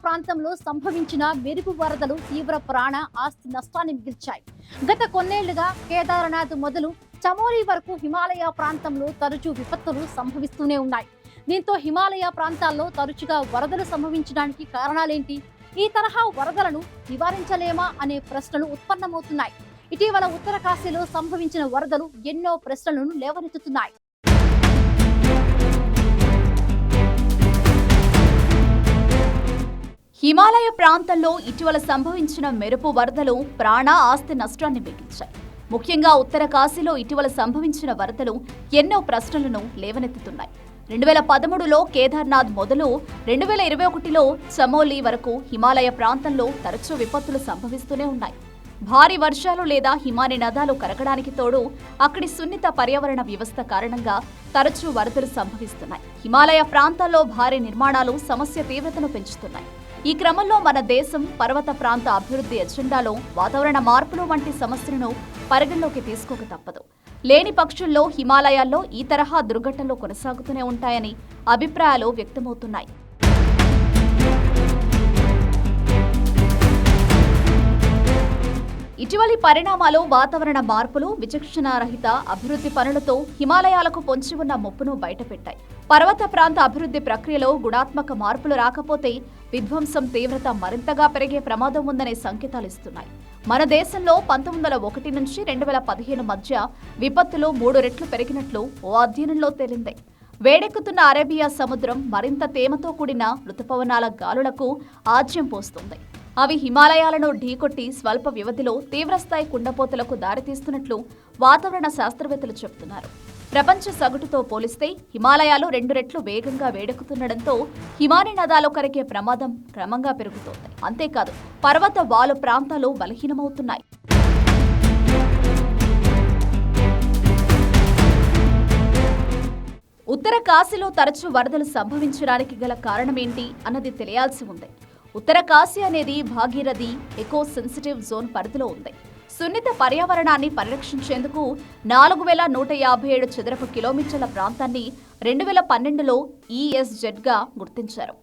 ప్రాంతంలో సంభవించిన మెరుపు వరదలు తీవ్ర ప్రాణ ఆస్తి నష్టాన్ని మిగిల్చాయి. గత కొన్నేళ్లుగా కేదార్నాథ్ మొదలు చమోలి వరకు హిమాలయ ప్రాంతంలో తరచూ విపత్తులు సంభవిస్తూనే ఉన్నాయి. దీంతో హిమాలయ ప్రాంతాల్లో తరచుగా వరదలు సంభవించడానికి కారణాలేంటి? ఈ తరహా వరదలను నివారించలేమా అనే ప్రశ్నలు ఉత్పన్నమవుతున్నాయి. ఇటీవల ఉత్తరకాశీలో సంభవించిన వరదలు ఎన్నో ప్రశ్నలను లేవనెత్తుతున్నాయి. హిమాలయ ప్రాంతంలో ఇటీవల సంభవించిన మెరుపు వరదలు ప్రాణ ఆస్తి నష్టాన్ని మిగిల్చాయి. ముఖ్యంగా ఉత్తర కాశీలో ఇటీవల సంభవించిన వరదలు ఎన్నో ప్రశ్నలను లేవనెత్తుతున్నాయి. 2013లో కేదార్నాథ్ మొదలు 2021లో చమోలి వరకు హిమాలయ ప్రాంతంలో తరచూ విపత్తులు సంభవిస్తూనే ఉన్నాయి. భారీ వర్షాలు లేదా హిమాని నదాలు కరగడానికి తోడు అక్కడి సున్నిత పర్యావరణ వ్యవస్థ కారణంగా తరచూ వరదలు సంభవిస్తున్నాయి. హిమాలయ ప్రాంతాల్లో భారీ నిర్మాణాలు సమస్య తీవ్రతను పెంచుతున్నాయి. ఈ క్రమంలో మన దేశం పర్వత ప్రాంత అభివృద్ధి ఎజెండాలో వాతావరణ మార్పులు వంటి సమస్యలను పరిగణలోకి తీసుకోక తప్పదు. లేని పక్షుల్లో హిమాలయాల్లో ఈ తరహా దుర్ఘటనలు కొనసాగుతూనే ఉంటాయని అభిప్రాయాలు వ్యక్తమవుతున్నాయి. ఇటీవలి పరిణామాలు వాతావరణ మార్పులు, విచక్షణారహిత అభివృద్ధి పనులతో హిమాలయాలకు పొంచి ఉన్న ముప్పును బయటపెట్టాయి. పర్వత ప్రాంత అభివృద్ధి ప్రక్రియలో గుణాత్మక మార్పులు రాకపోతే విధ్వంసం తీవ్రత మరింతగా పెరిగే ప్రమాదం ఉందనే సంకేతాలిస్తున్నాయి. మన దేశంలో 1901 నుంచి 2015 మధ్య విపత్తులు 3 రెట్లు పెరిగినట్లు ఓ అధ్యయనంలో తేలింది. వేడెక్కుతున్న అరేబియా సముద్రం మరింత తేమతో కూడిన ఋతుపవనాల గాలులకు ఆజ్యం పోస్తుంది. అవి హిమాలయాలను ఢీకొట్టి స్వల్ప వ్యవధిలో తీవ్రస్థాయి కుండపోతలకు దారితీస్తున్నట్లు వాతావరణ శాస్త్రవేత్తలు చెబుతున్నారు. ప్రపంచ సగటుతో పోలిస్తే హిమాలయాలు 2 రెట్లు వేగంగా వేడెక్కుతుండటంతో హిమాని నదాలు కరిగే ప్రమాదం క్రమంగా పెరుగుతోంది. అంతేకాదు పర్వత వాలు ప్రాంతాలు బలహీనమవుతున్నాయి. ఉత్తర కాశీలో తరచూ వరదలు సంభవించడానికి గల కారణమేంటి అన్నది తెలియాల్సి ఉంది. ఉత్తర కాశీ అనేది భాగీరథి ఎకో సెన్సిటివ్ జోన్ పరిధిలో ఉంది. సున్నిత పర్యావరణాన్ని పరిరక్షించేందుకు 4157 చదరపు కిలోమీటర్ల ప్రాంతాన్ని 2012లో ESZగా గుర్తించారు.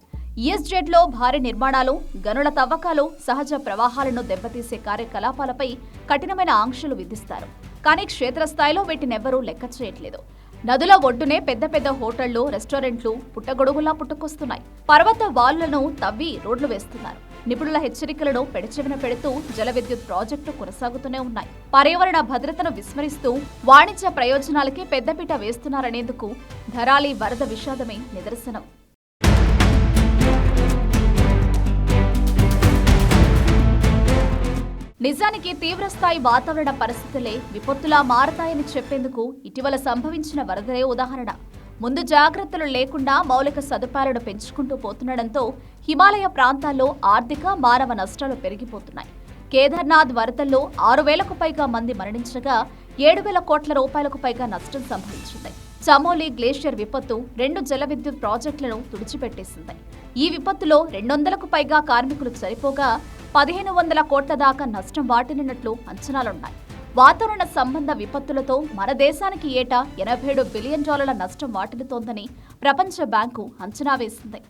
ESZలో భారీ నిర్మాణాలు, గనుల తవ్వకాలు, సహజ ప్రవాహాలను దెబ్బతీసే కార్యకలాపాలపై కఠినమైన ఆంక్షలు విధిస్తారు. కానీ క్షేత్రస్థాయిలో వీటినెవ్వరూ లెక్క చేయట్లేదు. నదుల ఒడ్డునే పెద్ద పెద్ద హోటళ్లు, రెస్టారెంట్లు పుట్టగొడుగులా పుట్టుకొస్తున్నాయి. పర్వత వాలులను తవ్వి రోడ్లు వేస్తున్నారు. నిపుణుల హెచ్చరికలను పెడచెవిన పెడుతూ జల విద్యుత్ ప్రాజెక్టు కొనసాగుతూనే ఉన్నాయి. పర్యావరణ భద్రతను విస్మరిస్తూ వాణిజ్య ప్రయోజనాలకే పెద్దపీట వేస్తున్నారనేందుకు ధరాలి వరద విషాదమే నిదర్శనం. నిజానికి తీవ్రస్థాయి వాతావరణ పరిస్థితులే విపత్తులా మారతాయని చెప్పేందుకు ఇటీవల సంభవించిన వరదలే ఉదాహరణ. ముందు జాగ్రత్తలు లేకుండా మౌలిక సదుపాయాలను పెంచుకుంటూ పోతుండటంతో హిమాలయ ప్రాంతాల్లో ఆర్థిక, మానవ నష్టాలు పెరిగిపోతున్నాయి. కేదార్నాథ్ వరదల్లో 6,000కు పైగా మంది మరణించగా 7,000 కోట్ల రూపాయలకు పైగా నష్టం సంభవించింది. చమోలి గ్లేషియర్ విపత్తు 2 జల విద్యుత్ ప్రాజెక్టులను తుడిచిపెట్టేసింది. ఈ విపత్తులో 200కు పైగా కార్మికులు చనిపోగా 1,500 కోట్ల దాకా నష్టం వాటిల్లినట్లు అంచనాలున్నాయి. వాతావరణ సంబంధ విపత్తులతో మన దేశానికి ఏటా $87 బిలియన్ నష్టం వాటిల్లుతోందని ప్రపంచ బ్యాంకు అంచనా వేసింది.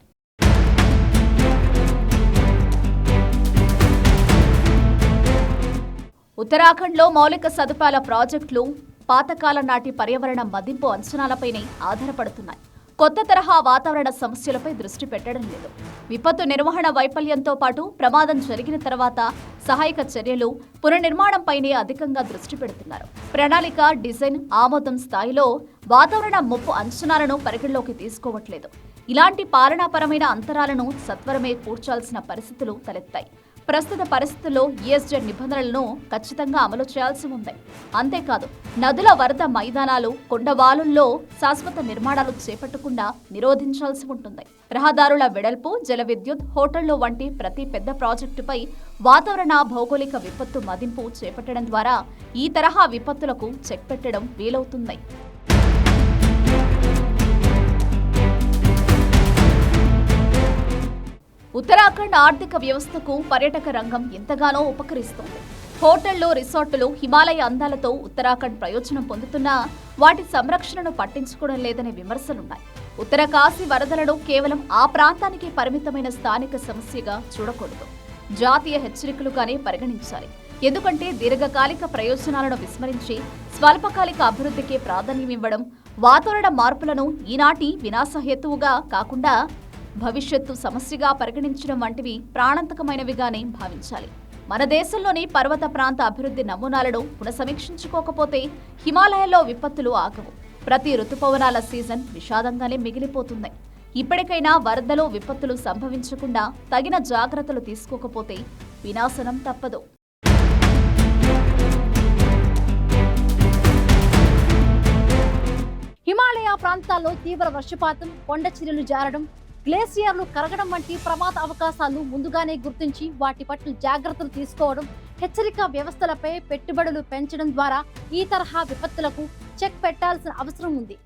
ఉత్తరాఖండ్లో మౌలిక సదుపాయాల ప్రాజెక్టులు పాతకాలం నాటి పర్యావరణ మదింపు అంచనాలపైనే ఆధారపడుతున్నాయి. కొత్త తరహా వాతావరణ సమస్యలపై దృష్టి పెట్టడం లేదు. విపత్తు నిర్వహణ వైఫల్యంతో పాటు ప్రమాదం జరిగిన తర్వాత సహాయక చర్యలు, పునర్నిర్మాణంపైనే అధికంగా దృష్టి పెడుతున్నారు. ప్రణాళిక, డిజైన్, ఆమోదం స్థాయిలో వాతావరణ ముప్పు అంచనాలను పరిగణలోకి తీసుకోవట్లేదు. ఇలాంటి పాలనాపరమైన అంతరాలను సత్వరమే పూడ్చాల్సిన పరిస్థితులు తలెత్తాయి. ప్రస్తుత పరిస్థితుల్లో ESZ నిబంధనలను ఖచ్చితంగా అమలు చేయాల్సి ఉంది. అంతేకాదు నదుల వరద మైదానాలు, కొండవాలుల్లో శాశ్వత నిర్మాణాలు చేపట్టకుండా నిరోధించాల్సి ఉంటుంది. రహదారుల వెడల్పు, జల విద్యుత్, హోటళ్లు వంటి ప్రతి పెద్ద ప్రాజెక్టుపై వాతావరణ భౌగోళిక విపత్తు మదింపు చేపట్టడం ద్వారా ఈ తరహా విపత్తులకు చెక్ పెట్టడం వీలవుతుంది. ఉత్తరాఖండ్ ఆర్థిక వ్యవస్థకు పర్యాటక రంగం ఎంతగానో ఉపకరిస్తోంది. హోటళ్లు, రిసార్టులు హిమాలయ అందాలతో ఉత్తరాఖండ్ ప్రయోజనం పొందుతున్నా వాటి సంరక్షణను పట్టించుకోవడం లేదనే విమర్శలున్నాయి. ఉత్తర కాశీ వరదలను కేవలం ఆ ప్రాంతానికి పరిమితమైన స్థానిక సమస్యగా చూడకూడదు, జాతీయ హెచ్చరికలుగానే పరిగణించాలి. ఎందుకంటే దీర్ఘకాలిక ప్రయోజనాలను విస్మరించి స్వల్పకాలిక అభివృద్ధికి ప్రాధాన్యమివ్వడం, వాతావరణ మార్పులను ఈనాటి వినాశహేతువుగా కాకుండా భవిష్యత్తు సమస్యగా పరిగణించడం వంటివి ప్రాణాంతకమైనవిగానే భావించాలి. మన దేశంలోని పర్వత ప్రాంత అభివృద్ధి నమూనాలను పునఃసమీక్షించుకోకపోతే హిమాలయాల్లో విపత్తులు ఆగవు. ప్రతి రుతుపవనాల సీజన్ విషాదంగానే మిగిలిపోతుంది. ఇప్పటికైనా వరదలు విపత్తులు సంభవించకుండా తగిన జాగ్రత్తలు తీసుకోకపోతే వినాశనం తప్పదు. హిమాలయ ప్రాంతాల్లో తీవ్ర వర్షపాతం, కొండ చర్యలు జారడం, గ్లేసియర్లు కరగడం వంటి ప్రమాద అవకాశాలు ముందుగానే గుర్తించి వాటి పట్ల జాగ్రత్తలు తీసుకోవడం, హెచ్చరిక వ్యవస్థలపై పెట్టుబడులు పెంచడం ద్వారా ఈ తరహా విపత్తులకు చెక్ పెట్టాల్సిన అవసరం ఉంది.